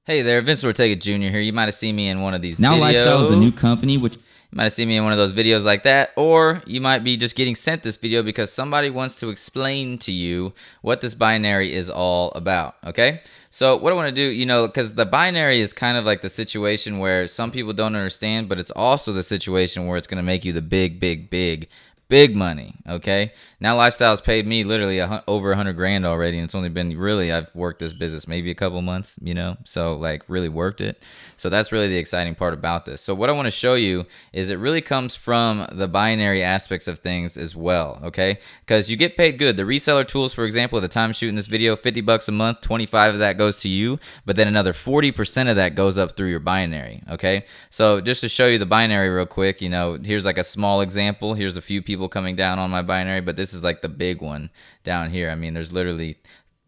Hey there, Vince Ortega Jr. here. You might have seen me in one of these Now videos. Lifestyle is a new company which You might have seen me in one of those videos like that, or you might be just getting sent this video because somebody wants to explain to you what this binary is all about, okay? So what I want to do, because the binary is kind of like the situation where some people don't understand, but it's also the situation where it's going to make you the big money, okay? Now Lifestyle's paid me literally over 100 grand already, and it's only been I've worked this business maybe a couple months, so like really worked it. So that's really the exciting part about this. So what I want to show you is it really comes from the binary aspects of things as well, okay? Because you get paid good. The reseller tools, for example, at the time shooting this video, 50 bucks a month, 25 of that goes to you, but then another 40% of that goes up through your binary, okay? So just to show you the binary real quick, here's like a small example. Here's a few people coming down on my binary, but this is like the big one down here. I mean, there's literally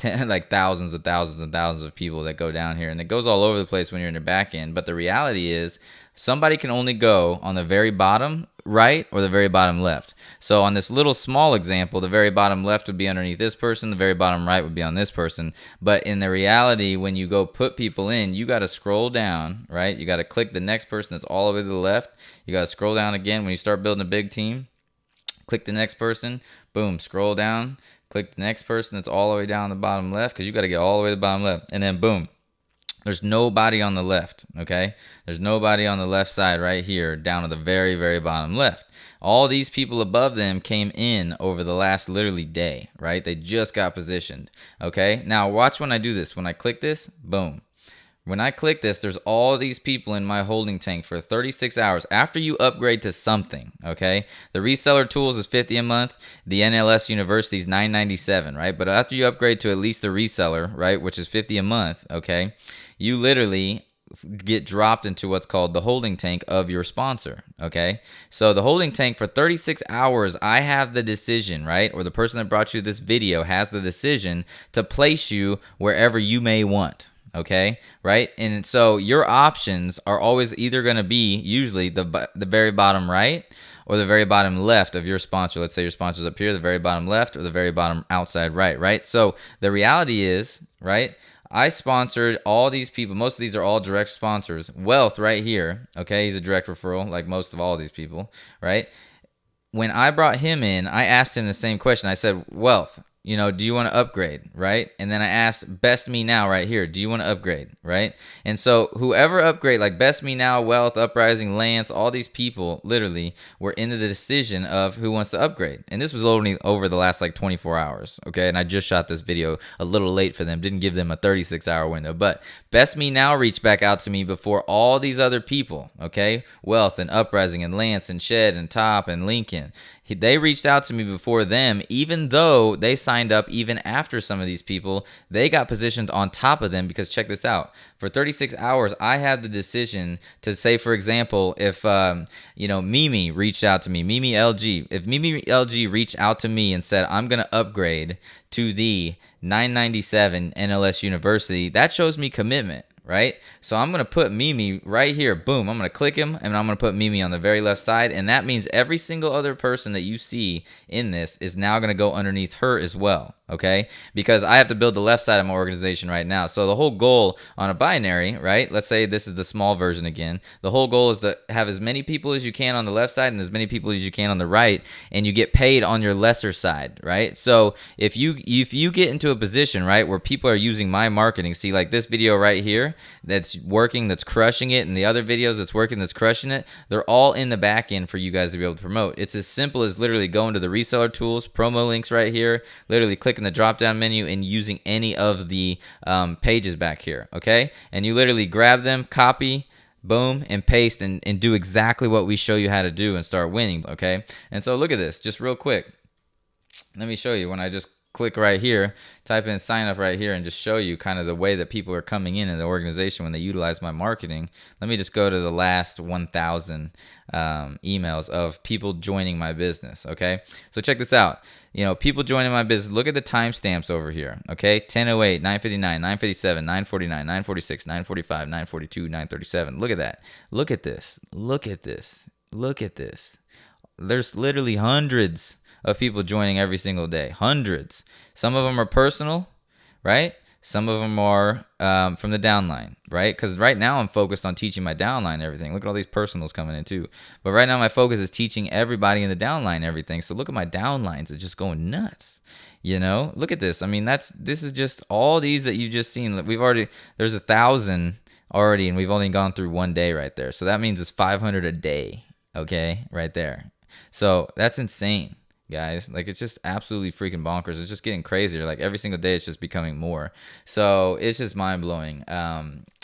like thousands of people that go down here, and it goes all over the place when you're in the back end. But the reality is somebody can only go on the very bottom right or the very bottom left. So on this little small example, the very bottom left would be underneath this person, the very bottom right would be on this person. But in the reality, when you go put people in, you got to scroll down, right? You got to click the next person that's all the way to the left. You got to scroll down again when you start building a big team. Click the next person, boom, scroll down, click the next person that's all the way down the bottom left, because you got to get all the way to the bottom left, and then boom, there's nobody on the left, okay? There's nobody on the left side right here down to the very bottom left. All these people above them came in over the last literally day, right? They just got positioned, okay? Now watch when I do this. When I click this, boom. When I click this, there's all these people in my holding tank for 36 hours after you upgrade to something, okay? The reseller tools is $50 a month. The NLS University is $9.97, right? But after you upgrade to at least the reseller, right, which is $50 a month, okay, you literally get dropped into what's called the holding tank of your sponsor, okay? So the holding tank for 36 hours, I have the decision, right? Or the person that brought you this video has the decision to place you wherever you may want. Okay, right? And so your options are always either going to be usually the very bottom right or the very bottom left of your sponsor. Let's say your sponsor's up here, the very bottom left or the very bottom outside right, right? So the reality is, right, I sponsored all these people. Most of these are all direct sponsors. Wealth right here, okay, he's a direct referral like most of all these people, right? When I brought him in, I asked him the same question. I said, Wealth, do you want to upgrade, right? And then I asked Best Me Now right here, do you want to upgrade, right? And so whoever upgrade, like Best Me Now, Wealth, Uprising, Lance, all these people literally were into the decision of who wants to upgrade. And this was only over the last like 24 hours, okay? And I just shot this video a little late for them, didn't give them a 36-hour window. But Best Me Now reached back out to me before all these other people, okay? Wealth and Uprising and Lance and Shed and Top and Lincoln. They reached out to me before them, even though they signed up even after some of these people. They got positioned on top of them because check this out. For 36 hours, I had the decision to say, for example, if, Mimi reached out to me, Mimi LG. If Mimi LG reached out to me and said, I'm going to upgrade to the 997 NLS University, that shows me commitment. Right? So I'm going to put Mimi right here. Boom. I'm going to click him and I'm going to put Mimi on the very left side. And that means every single other person that you see in this is now going to go underneath her as well. Okay? Because I have to build the left side of my organization right now. So the whole goal on a binary, right? Let's say this is the small version again. The whole goal is to have as many people as you can on the left side and as many people as you can on the right. And you get paid on your lesser side, right? So if you get into a position, right, where people are using my marketing, see like this video right here, that's working, that's crushing it, and the other videos that's working, that's crushing it, they're all in the back end for you guys to be able to promote. It's as simple as literally going to the reseller tools, promo links right here, literally clicking the drop down menu and using any of the pages back here, okay? And you literally grab them, copy, boom, and paste, and do exactly what we show you how to do and start winning, okay? And so look at this, just real quick. Let me show you when I just click right here, type in sign up right here, and just show you kind of the way that people are coming in the organization when they utilize my marketing. Let me just go to the last 1,000 emails of people joining my business, okay? So check this out. People joining my business, look at the timestamps over here, okay? 10:08, 9:59, 9:57, 9:49, 9:46, 9:45, 9:42, 9:37. Look at that. Look at this. Look at this. Look at this. There's literally hundreds of people joining every single day. Hundreds. Some of them are personal, right? Some of them are from the downline, right? Because right now I'm focused on teaching my downline everything. Look at all these personals coming in too. But right now my focus is teaching everybody in the downline everything. So look at my downlines. It's just going nuts. You know, look at this. I mean, this is just all these that you've just seen. There's 1,000 already, and we've only gone through one day right there. So that means it's 500 a day, okay, right there. So that's insane, guys. Like, it's just absolutely freaking bonkers. It's just getting crazier. Like, every single day it's just becoming more. So it's just mind-blowing.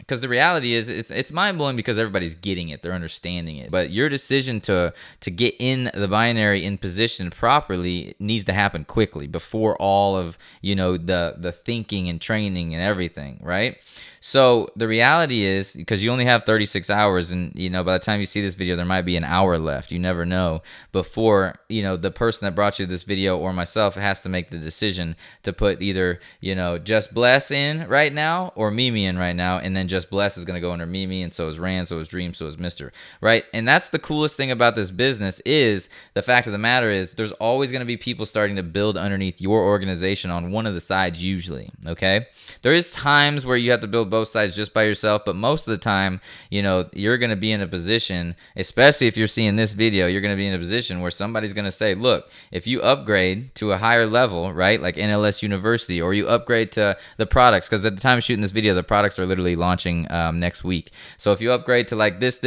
Because the reality is it's mind-blowing because everybody's getting it, they're understanding it, but your decision to get in the binary in position properly needs to happen quickly before all of, you know, the thinking and training and everything, right? So the reality is, because you only have 36 hours, and, you know, by the time you see this video, there might be an hour left. You never know before, you know, the person that brought you this video or myself has to make the decision to put either, you know, Just Bless in right now or Mimi in right now, and then Just Bless is going to go under Mimi, and so is Rand, so is Dream, so is Mr. Right? And that's the coolest thing about this business, is the fact of the matter is there's always going to be people starting to build underneath your organization on one of the sides usually, okay? There is times where you have to build both sides just by yourself, but most of the time, you know, you're going to be in a position, especially if you're seeing this video, you're going to be in a position where somebody's going to say, look, if you upgrade to a higher level, right, like NLS University, or you upgrade to the products, because at the time of shooting this video, the products are literally launching next week. So if you upgrade to like this,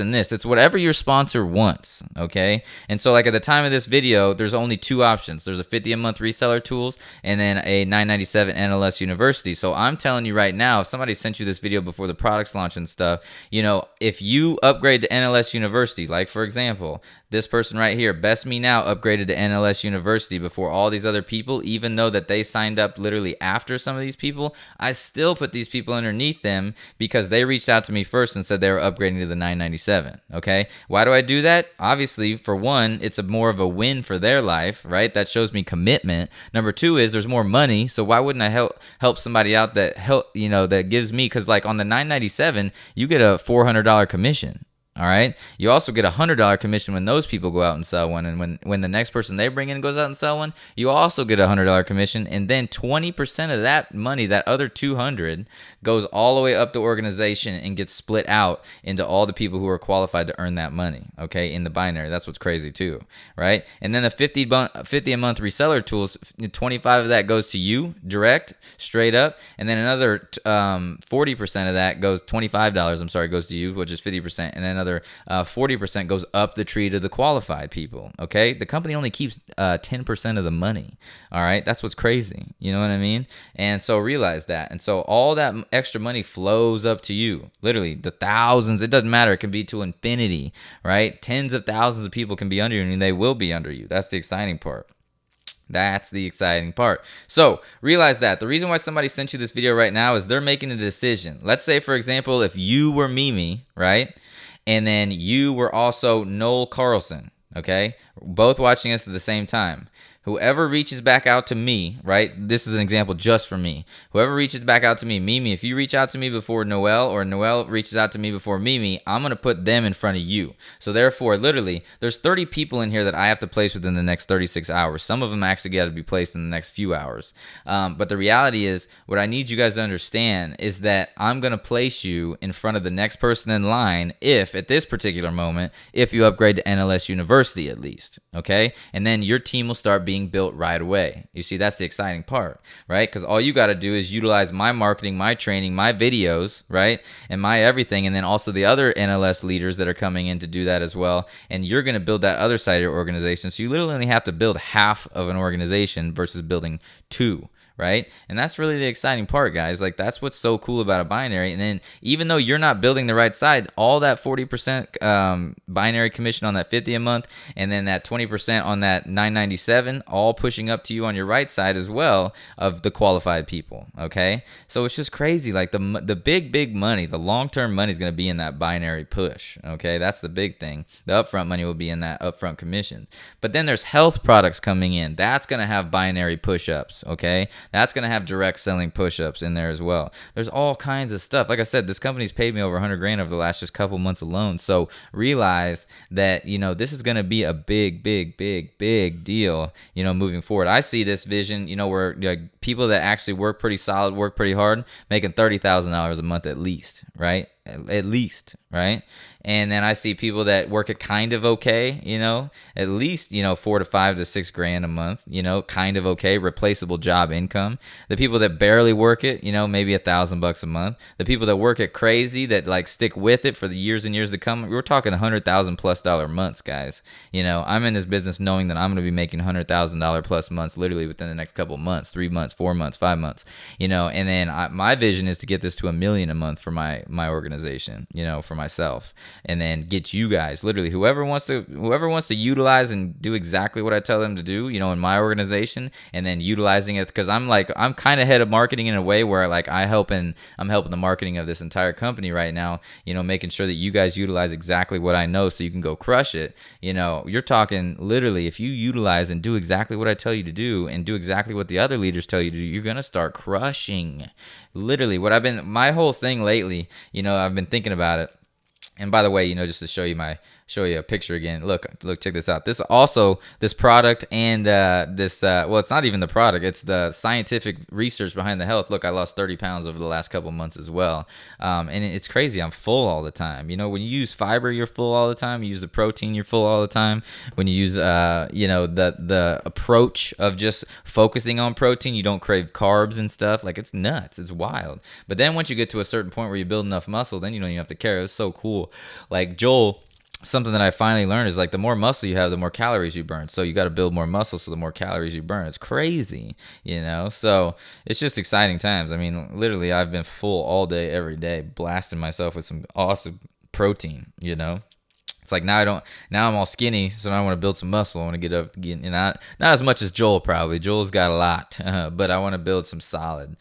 and this, it's whatever your sponsor wants, okay? And so like at the time of this video, there's only two options. There's a 50 a month reseller tools, and then a $9.97 NLS University. So I'm telling you right now, if somebody sent you this video before the products launch and stuff, you know, if you upgrade to NLS University, like for example, this person right here, Best Me Now, upgraded to NLS University before all these other people, even though that they signed up literally after some of these people, I still put these people underneath them because they reached out to me first and said they were upgrading to the $9.97, okay? Why do I do that? Obviously, for one, it's more of a win for their life, right? That shows me commitment. Number two is there's more money, so why wouldn't I help somebody out that gives me, because like on the $9.97, you get a $400 commission. All right. You also get a $100 commission when those people go out and sell one. And when the next person they bring in goes out and sell one, you also get a $100 commission. And then 20% of that money, that other $200, goes all the way up the organization and gets split out into all the people who are qualified to earn that money. Okay. In the binary. That's what's crazy too. Right. And then the 50 a month reseller tools, 25 of that goes to you direct, straight up. And then another 40% of that goes, $25, goes to you, which is 50%. And then another 40% goes up the tree to the qualified people, okay? The company only keeps 10% of the money, all right? That's what's crazy, you know what I mean? And so realize that. And so all that extra money flows up to you, literally the thousands. It doesn't matter. It can be to infinity, right? Tens of thousands of people can be under you, and they will be under you. That's the exciting part. That's the exciting part. So realize that the reason why somebody sent you this video right now is they're making a decision. Let's say, for example, if you were Mimi, right? And then you were also Noel Carlson, okay? Both watching us at the same time. Whoever reaches back out to me, right? This is an example just for me. Whoever reaches back out to me, Mimi, if you reach out to me before Noel, or Noel reaches out to me before Mimi, I'm going to put them in front of you. So therefore, literally, there's 30 people in here that I have to place within the next 36 hours. Some of them actually got to be placed in the next few hours. But the reality is, what I need you guys to understand is that I'm going to place you in front of the next person in line if, at this particular moment, if you upgrade to NLS University at least, okay? And then your team will start being built right away. You see, that's the exciting part, right? Because all you got to do is utilize my marketing, my training, my videos, right? And my everything. And then also the other NLS leaders that are coming in to do that as well. And you're going to build that other side of your organization. So you literally only have to build half of an organization versus building two. Right? And that's really the exciting part, guys. Like, that's what's so cool about a binary. And then even though you're not building the right side, all that 40% binary commission on that 50 a month, and then that 20% on that 997, all pushing up to you on your right side as well of the qualified people. Okay? So it's just crazy. Like, the big money, the long-term money is going to be in that binary push. Okay? That's the big thing. The upfront money will be in that upfront commissions. But then there's health products coming in. That's going to have binary push-ups. Okay? That's going to have direct selling push-ups in there as well. There's all kinds of stuff. Like I said, this company's paid me over 100 grand over the last just couple months alone. So realize that, this is going to be a big deal, moving forward. I see this vision, where people that actually work pretty solid, work pretty hard, making $30,000 a month at least, right? At least, right? And then I see people that work it kind of okay, at least, 4 to 5 to 6 grand a month, kind of okay, replaceable job income. The people that barely work it, maybe $1,000 a month. The people that work it crazy, that like stick with it for the years and years to come, we're talking $100,000+ months, guys. I'm in this business knowing that I'm going to be making $100,000+ months literally within the next couple months, 3 months, 4 months, 5 months, and then my vision is to get this to $1 million a month for my organization, for myself, and then get you guys, literally whoever wants to utilize and do exactly what I tell them to do, in my organization, and then utilizing it, because I'm kind of head of marketing in a way where I'm helping the marketing of this entire company right now, making sure that you guys utilize exactly what I know so you can go crush it. You're talking literally, if you utilize and do exactly what I tell you to do and do exactly what the other leaders tell you to do, you're going to start crushing. Literally my whole thing lately, I've been thinking about it. And by the way, just to show you a picture again. Look, check this out. This product and well, it's not even the product. It's the scientific research behind the health. Look, I lost 30 pounds over the last couple months as well. And it's crazy. I'm full all the time. When you use fiber, you're full all the time. You use the protein, you're full all the time. When you use, the approach of just focusing on protein, you don't crave carbs and stuff. Like, it's nuts. It's wild. But then once you get to a certain point where you build enough muscle, then you don't even have to care. It's so cool. Like Joel, something that I finally learned is like the more muscle you have, the more calories you burn. So you got to build more muscle, so the more calories you burn. It's crazy, So it's just exciting times. I mean, literally, I've been full all day, every day, blasting myself with some awesome protein, It's like now I'm all skinny, so now I want to build some muscle. I want to get up, not as much as Joel probably. Joel's got a lot, but I want to build some solid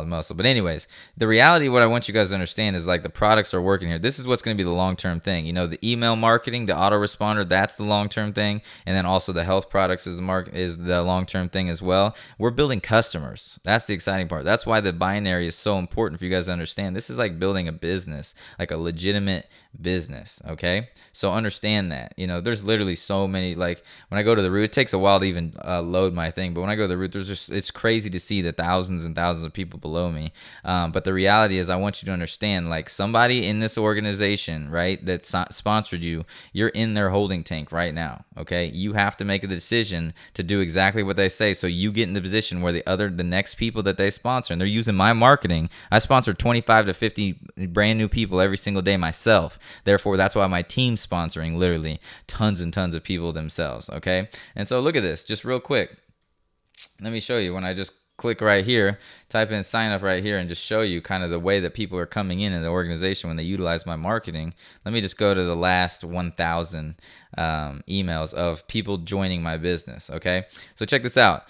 muscle. But anyways, the reality, what I want you guys to understand is like the products are working here. This is what's going to be the long-term thing. The email marketing, the autoresponder, that's the long-term thing. And then also the health products is the long-term thing as well. We're building customers. That's the exciting part. That's why the binary is so important for you guys to understand. This is like building a business, like a legitimate business, okay? So understand that. There's literally so many, like when I go to the root, it takes a while to even load my thing, but when I go to the root, it's crazy to see the thousands and thousands of people below me. But the reality is, I want you to understand, like somebody in this organization, right, that sponsored you, you're in their holding tank right now, okay? You have to make a decision to do exactly what they say, so you get in the position where the next people that they sponsor, and they're using my marketing. I sponsor 25 to 50 brand new people every single day myself. Therefore, that's why my team's sponsoring literally tons and tons of people themselves, okay? And so look at this, just real quick. Let me show you. When I just click right here, type in sign up right here, and just show you kind of the way that people are coming in the organization when they utilize my marketing. Let me just go to the last 1,000 emails of people joining my business, okay? So check this out.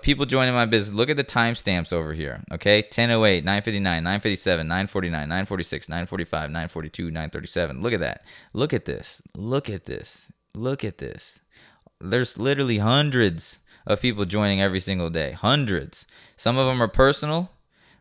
People joining my business, look at the timestamps over here, okay? 10:08, 9:59, 9:57, 9:49, 9:46, 9:45, 9:42, 9:37. Look at that. Look at this. Look at this. Look at this. There's literally hundreds of people joining every single day. Hundreds. Some of them are personal,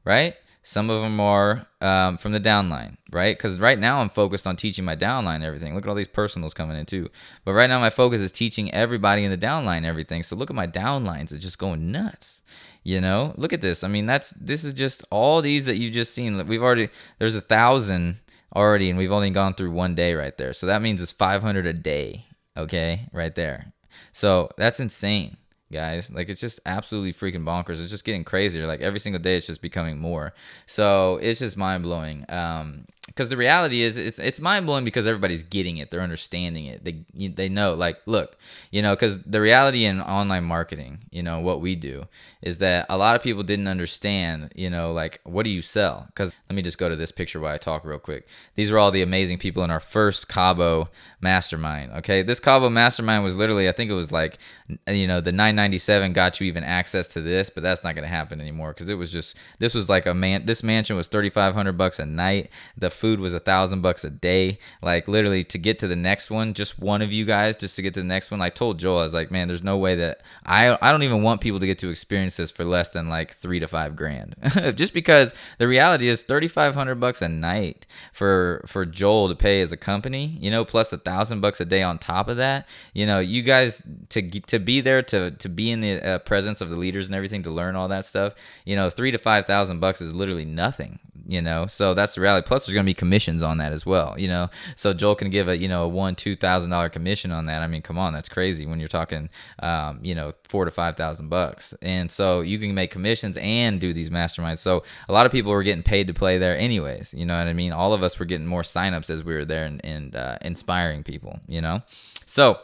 right? Some of them are from the downline, right? Because right now I'm focused on teaching my downline everything. Look at all these personals coming in too. But right now my focus is teaching everybody in the downline everything. So look at my downlines. It's just going nuts. Look at this. I mean, this is just all these that you've just seen. There's 1,000 already, and we've only gone through one day right there. So that means it's 500 a day, okay? Right there. So that's insane, guys. Like, it's just absolutely freaking bonkers. It's just getting crazier. Like, every single day it's just becoming more. So it's just mind-blowing. Because the reality is, it's mind-blowing because everybody's getting it. They're understanding it. They know, like, look, because the reality in online marketing, what we do is that a lot of people didn't understand, like, what do you sell? Because let me just go to this picture while I talk real quick. These are all the amazing people in our first Cabo mastermind, okay? This Cabo mastermind was literally, I think it was like, the $997 got you even access to this, but that's not going to happen anymore because this was like this mansion was $3,500 a night. The food was $1,000 a day. Like literally to get to the next one, just one of you guys, just to get to the next one. I told Joel, I was like, man, there's no way that I don't even want people to get to experience this for less than like $3 to $5 grand. Just because the reality is $3,500 a night for Joel to pay as a company, you know, plus $1,000 a day on top of that. You know, you guys to be there, to be in the presence of the leaders and everything, to learn all that stuff, you know, $3,000 to $5,000 is literally nothing, you know. So that's the reality. Plus there's going to be commissions on that as well, you know. So Joel can give a, you know, a $1,000-$2,000 commission on that. I mean, come on, that's crazy when you're talking you know, $4,000 to $5,000. And so you can make commissions and do these masterminds. So a lot of people were getting paid to play there anyways, you know what I mean? All of us were getting more signups as we were there and inspiring people, you know. So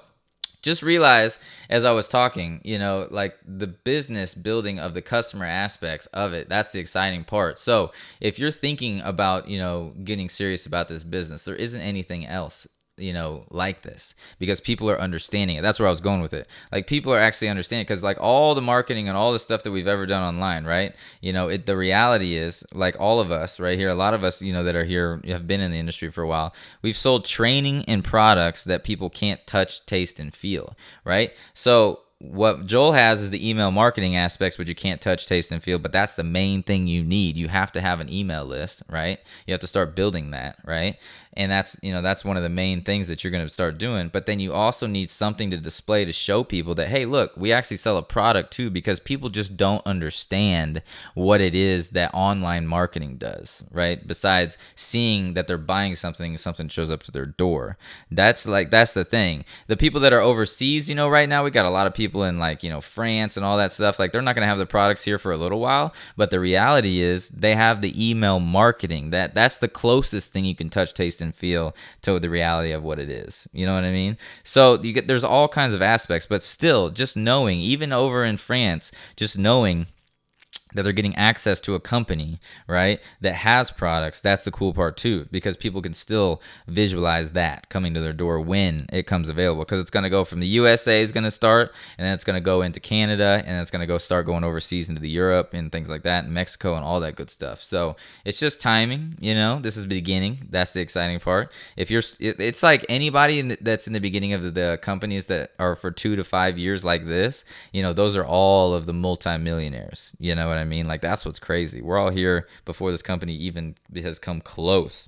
just realize, as I was talking, you know, like the business building of the customer aspects of it, that's the exciting part. So if you're thinking about, you know, getting serious about this business, there isn't anything else, you know, like this, because people are understanding it. That's where I was going with it. Like people are actually understanding, because like all the marketing and all the stuff that we've ever done online, right? You know, the reality is, like all of us right here, a lot of us, you know, that are here have been in the industry for a while. We've sold training and products that people can't touch, taste, and feel, right? So what Joel has is the email marketing aspects, which you can't touch, taste, and feel, but that's the main thing you need. You have to have an email list, right? You have to start building that, right? And that's, you know, that's one of the main things that you're going to start doing. But then you also need something to display to show people that, hey, look, we actually sell a product too, because people just don't understand what it is that online marketing does, right? Besides seeing that they're buying something, something shows up to their door. That's the thing. The people that are overseas, you know, right now, we got a lot of people in like, you know, France and all that stuff. Like they're not going to have the products here for a little while, but the reality is they have the email marketing. That's the closest thing you can touch, taste, and feel to the reality of what it is. You know what I mean? So there's all kinds of aspects, but still, just knowing, even over in France, just knowing that they're getting access to a company, right, that has products, that's the cool part too, because people can still visualize that coming to their door when it comes available, because it's going to go from the USA is going to start, and then it's going to go into Canada, and then it's going to start going overseas into the Europe and things like that, and Mexico and all that good stuff. So it's just timing, you know. This is the beginning. That's the exciting part. It's like anybody that's in the beginning of the companies that are for 2 to 5 years like this, you know, those are all of the multimillionaires. You know what I mean? Like that's what's crazy. We're all here before this company even has come close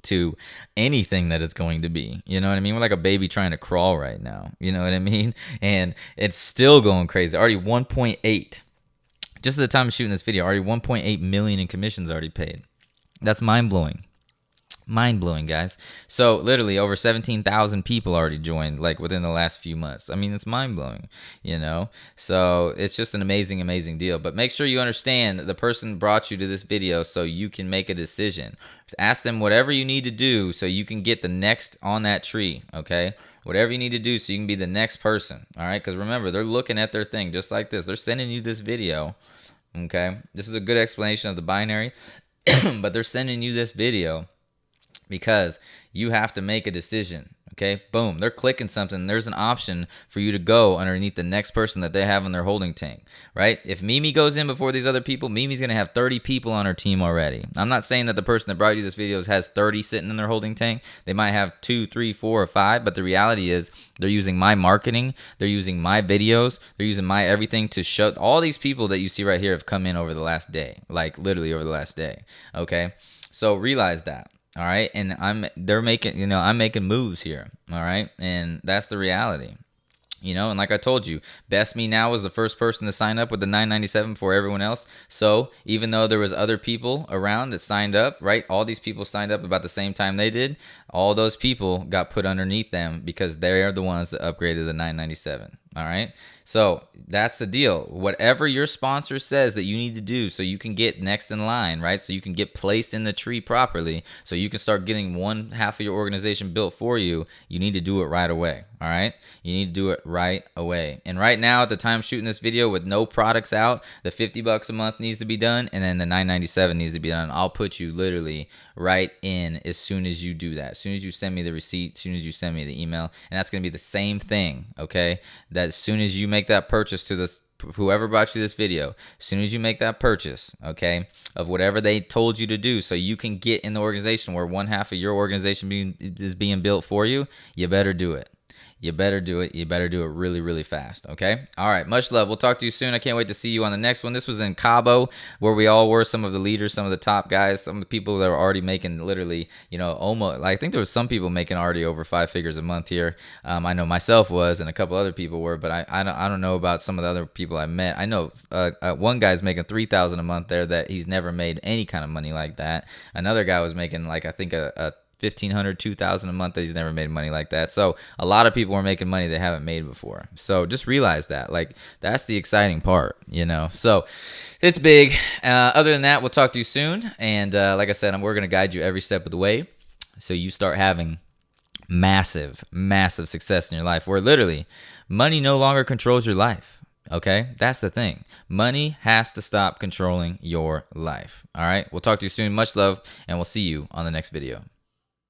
to anything that it's going to be. You know what I mean? We're like a baby trying to crawl right now. You know what I mean? And it's still going crazy. Already 1.8. Just at the time of shooting this video, already 1.8 million in commissions already paid. That's mind-blowing. Mind-blowing, guys. So literally over 17,000 people already joined like within the last few months. I mean, it's mind-blowing, you know. So it's just an amazing deal. But make sure you understand that the person brought you to this video so you can make a decision. Ask them whatever you need to do so you can get the next on that tree, okay? Whatever you need to do so you can be the next person, all right? Because remember, they're looking at their thing just like this. They're sending you this video, okay? This is a good explanation of the binary, but they're sending you this video because you have to make a decision. Okay, boom, they're clicking something. There's an option for you to go underneath the next person that they have in their holding tank, right? If Mimi goes in before these other people, Mimi's going to have 30 people on her team already. I'm not saying that the person that brought you this video has 30 sitting in their holding tank. They might have 2, 3, 4, or 5, but the reality is they're using my marketing. They're using my videos. They're using my everything to show. All these people that you see right here have come in over the last day, like literally over the last day, okay? So realize that. All right, and I'm making moves here. All right, and that's the reality. You know, and like I told you, Best Me Now was the first person to sign up with the $9.97 before everyone else. So even though there was other people around that signed up, right? All these people signed up about the same time they did. All those people got put underneath them because they're the ones that upgraded the $9.97. All right. So that's the deal. Whatever your sponsor says that you need to do so you can get next in line, right? So you can get placed in the tree properly, so you can start getting one half of your organization built for you, you need to do it right away. All right. You need to do it right away. And right now, at the time shooting this video with no products out, the $50 a month needs to be done. And then the $9.97 needs to be done. I'll put you literally right in as soon as you do that. As soon as you send me the receipt, as soon as you send me the email. And that's going to be the same thing. Okay. That as soon as you make that purchase to this whoever brought you this video, as soon as you make that purchase, okay, of whatever they told you to do so you can get in the organization where one half of your organization is being built for you, you better do it. You better do it. You better do it really, really fast. Okay. All right. Much love. We'll talk to you soon. I can't wait to see you on the next one. This was in Cabo, where we all were some of the leaders, some of the top guys, some of the people that were already making literally, you know, almost, I think there was some people making already over 5 figures a month here. I know myself was, and a couple other people were, but I don't know about some of the other people I met. I know one guy's making $3,000 a month there that he's never made any kind of money like that. Another guy was making like, I think a $1,500, $2,000 a month that he's never made money like that. So a lot of people are making money they haven't made before. So just realize that, like, that's the exciting part, you know. So it's big. Other than that, we'll talk to you soon. And like I said, we're going to guide you every step of the way so you start having massive, massive success in your life, where literally money no longer controls your life. Okay, that's the thing. Money has to stop controlling your life. All right, we'll talk to you soon. Much love, and we'll see you on the next video.